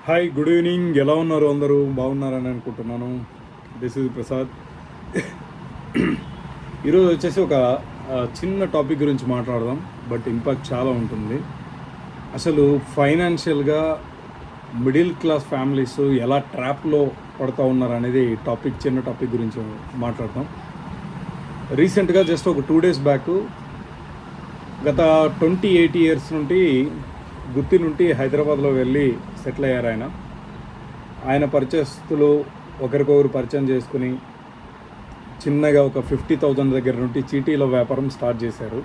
Hi, good evening. ఎలా ఉన్నారు? అందరూ బాగున్నారని అనుకుంటున్నాను. This is Prasad. ఈరోజు వచ్చేసి ఒక చిన్న టాపిక్ గురించి మాట్లాడదాం, బట్ ఇంపాక్ట్ చాలా ఉంటుంది. అసలు ఫైనాన్షియల్గా మిడిల్ క్లాస్ ఫ్యామిలీస్ ఎలా ట్రాప్లో పడుతూ ఉన్నారు అనేది చిన్న టాపిక్ గురించి మాట్లాడదాం. రీసెంట్గా జస్ట్ ఒక 2 days బ్యాక్ గత 28 years నుండి గుత్తి నుండి హైదరాబాద్లో వెళ్ళి సెటిల్ అయ్యారు. ఆయన పరిచయస్తులు ఒకరికొకరు పరిచయం చేసుకుని చిన్నగా ఒక 50,000 దగ్గర నుండి చీటీల వ్యాపారం స్టార్ట్ చేశారు.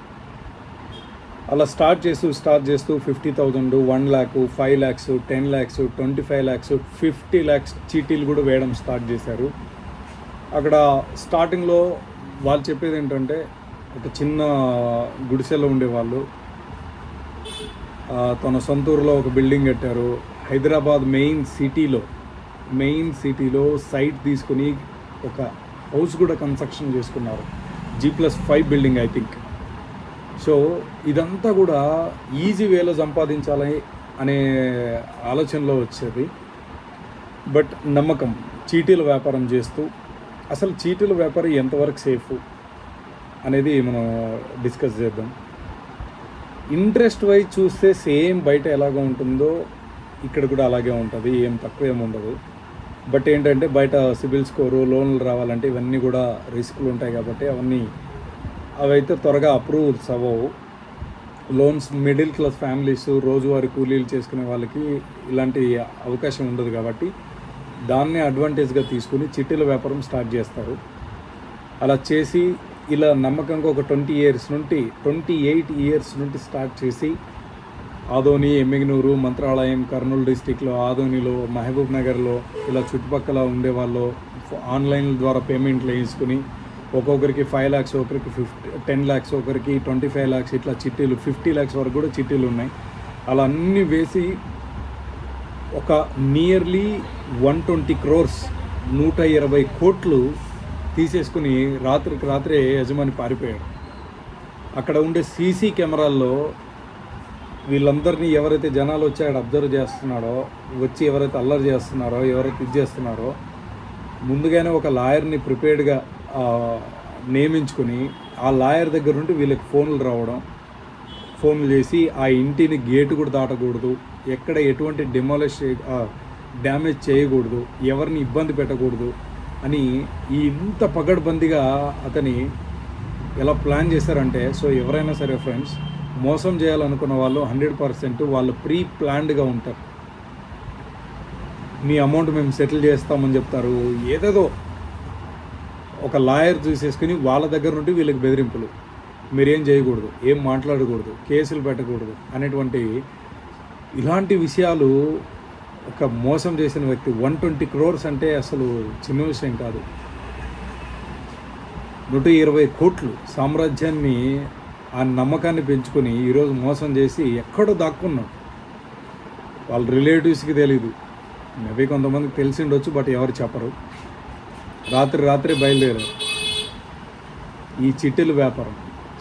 అలా స్టార్ట్ చేస్తూ 50,000, 1 lakh, 5 lakhs, 10 lakhs, 25 lakhs, 50 lakhs చీటీలు కూడా వేయడం స్టార్ట్ చేశారు. అక్కడ స్టార్టింగ్లో వాళ్ళు చెప్పేది ఏంటంటే, ఒక చిన్న గుడిసెలో ఉండేవాళ్ళు, తన సొంత ఊరిలో ఒక బిల్డింగ్ కట్టారు. హైదరాబాద్ మెయిన్ సిటీలో సైట్ తీసుకుని ఒక హౌస్ కూడా కన్స్ట్రక్షన్ చేసుకున్నారు. G+5 building I think. So ఇదంతా కూడా ఈజీ వేలో సంపాదించాలి అనే ఆలోచనలో వచ్చేది. బట్ నమ్మకం, చీటీల వ్యాపారం చేస్తూ అసలు చీటీల వ్యాపారం ఎంతవరకు సేఫ్ అనేది మనం డిస్కస్ చేద్దాం. ఇంట్రెస్ట్ వైజ్ చూస్తే సేమ్ బయట ఎలాగ ఉంటుందో ఇక్కడ కూడా అలాగే ఉంటుంది, ఏం తక్కువ ఏమి ఉండదు. బట్ ఏంటంటే బయట సిబిల్ స్కోరు, లోన్లు రావాలంటే ఇవన్నీ కూడా రిస్కులు ఉంటాయి కాబట్టి అవైతే త్వరగా అప్రూవల్స్ అవ్వవు. లోన్స్ మిడిల్ క్లాస్ ఫ్యామిలీస్, రోజువారీ కూలీలు చేసుకునే వాళ్ళకి ఇలాంటి అవకాశం ఉండదు కాబట్టి దాన్నే అడ్వాంటేజ్గా తీసుకుని చిట్టీల వ్యాపారం స్టార్ట్ చేస్తారు. అలా చేసి ఇలా నమ్మకంగా ఒక 28 years నుండి స్టార్ట్ చేసి ఆదోని, ఎమ్మిగనూరు, మంత్రాలయం, కర్నూలు డిస్టిక్లో, ఆదోనిలో, మహబూబ్ నగర్లో ఇలా చుట్టుపక్కల ఉండేవాళ్ళు ఆన్లైన్ ద్వారా పేమెంట్లు వేసుకుని ఒక్కొక్కరికి 5 lakhs, ఒకరికి 10 lakhs, ఒకరికి 25 lakhs ఇట్లా చిట్టీలు 50 lakhs వరకు కూడా చిట్టీలు ఉన్నాయి. అలా అన్నీ వేసి ఒక నియర్లీ 120 crores 120 కోట్లు తీసేసుకుని రాత్రికి రాత్రే యజమాని పారిపోయాడు. అక్కడ ఉండే సీసీ కెమెరాల్లో వీళ్ళందరినీ ఎవరైతే జనాలు వచ్చి అక్కడ అబ్జర్వ్ చేస్తున్నాడో, వచ్చి ఎవరైతే అల్లరి చేస్తున్నారో, ఎవరైతే ఇది చేస్తున్నారో, ముందుగానే ఒక లాయర్ని ప్రిపేర్డ్గా నియమించుకొని ఆ లాయర్ దగ్గర నుండి వీళ్ళకి ఫోన్లు చేసి ఆ ఇంటిని గేటు కూడా దాటకూడదు, ఎక్కడ ఎటువంటి డ్యామేజ్ చేయకూడదు, ఎవరిని ఇబ్బంది పెట్టకూడదు అని ఇంత పగడ్బందీగా అతని ఎలా ప్లాన్ చేశారంటే, సో ఎవరైనా సరే ఫ్రెండ్స్, మోసం చేయాలనుకున్న వాళ్ళు 100% వాళ్ళు ప్రీ ప్లాన్డ్గా ఉంటారు. మీ అమౌంట్ మేము సెటిల్ చేస్తామని చెప్తారు. ఏదేదో ఒక లాయర్ చూసేసుకుని వాళ్ళ దగ్గర నుండి వీళ్ళకి బెదిరింపులు, మీరేం చేయకూడదు, ఏం మాట్లాడకూడదు, కేసులు పెట్టకూడదు అనేటువంటి ఇలాంటి విషయాలు. ఒక మోసం చేసిన వ్యక్తి 120 crores అంటే అసలు చిన్న విషయం కాదు. 120 కోట్లు సామ్రాజ్యాన్ని, ఆ నమ్మకాన్ని పెంచుకొని ఈరోజు మోసం చేసి ఎక్కడో దాక్కున్నాడు. వాళ్ళ రిలేటివ్స్కి తెలీదు, మేబీ కొంతమందికి తెలిసి ఉండొచ్చు, బట్ ఎవరు చెప్పరు. రాత్రి బయలుదేరారు ఈ చిట్టీల వ్యాపారం.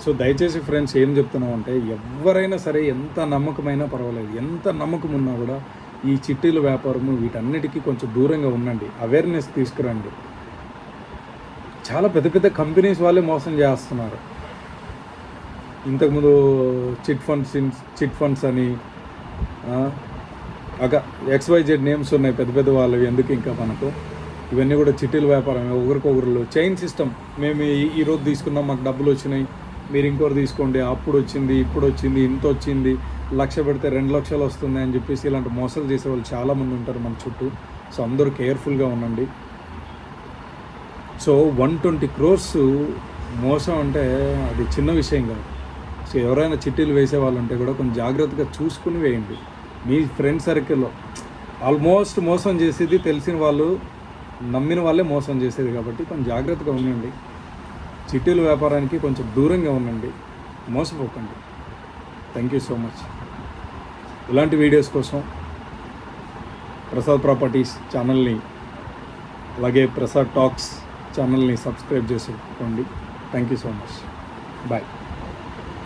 సో దయచేసి ఫ్రెండ్స్ ఏం చెప్తున్నాం అంటే, ఎవరైనా సరే ఎంత నమ్మకమైనా పర్వాలేదు, ఎంత నమ్మకం ఉన్నా కూడా ఈ చిట్టీల వ్యాపారము వీటన్నిటికీ కొంచెం దూరంగా ఉండండి, అవేర్నెస్ తీసుకురండి. చాలా పెద్ద కంపెనీస్ వాళ్ళే మోసం చేస్తున్నారు. ఇంతకుముందు చిట్ ఫండ్స్ అని XYZ నేమ్స్ ఉన్నాయి పెద్ద వాళ్ళవి, ఎందుకు ఇంకా మనకు ఇవన్నీ కూడా చిట్టీల వ్యాపారం. ఒకరికొకరు చైన్ సిస్టమ్, మేము ఈరోజు తీసుకున్నాం, మాకు డబ్బులు వచ్చినాయి, మీరు ఇంకోటి తీసుకోండి, అప్పుడు వచ్చింది, ఇప్పుడు వచ్చింది, ఇంత వచ్చింది, 1,00,000 పెడితే 2 లక్షలు వస్తుంది అని చెప్పేసి ఇలాంటి మోసాలు చేసే వాళ్ళు చాలామంది ఉంటారు మన చుట్టూ. సో అందరూ కేర్ఫుల్గా ఉండండి. సో 120 crores మోసం అంటే అది చిన్న విషయం కాదు. సో ఎవరైనా చిట్టీలు వేసే వాళ్ళు ఉంటే కూడా కొంచెం జాగ్రత్తగా చూసుకుని వేయండి. మీ ఫ్రెండ్ సర్కిల్లో ఆల్మోస్ట్ మోసం చేసేది తెలిసిన వాళ్ళు, నమ్మిన వాళ్ళే మోసం చేసేది కాబట్టి కొంచెం జాగ్రత్తగా ఉండండి. చిట్టీల వ్యాపారానికి కొంచెం దూరంగా ఉండండి, మోసపోకండి. Thank you so much. ఇలాంటి వీడియోస్ కోసం ప్రసాద్ ప్రాపర్టీస్ ఛానల్ని, అలాగే ప్రసాద్ టాక్స్ ఛానల్ని సబ్స్క్రైబ్ చేసుకోండి. Thank you so much. Bye.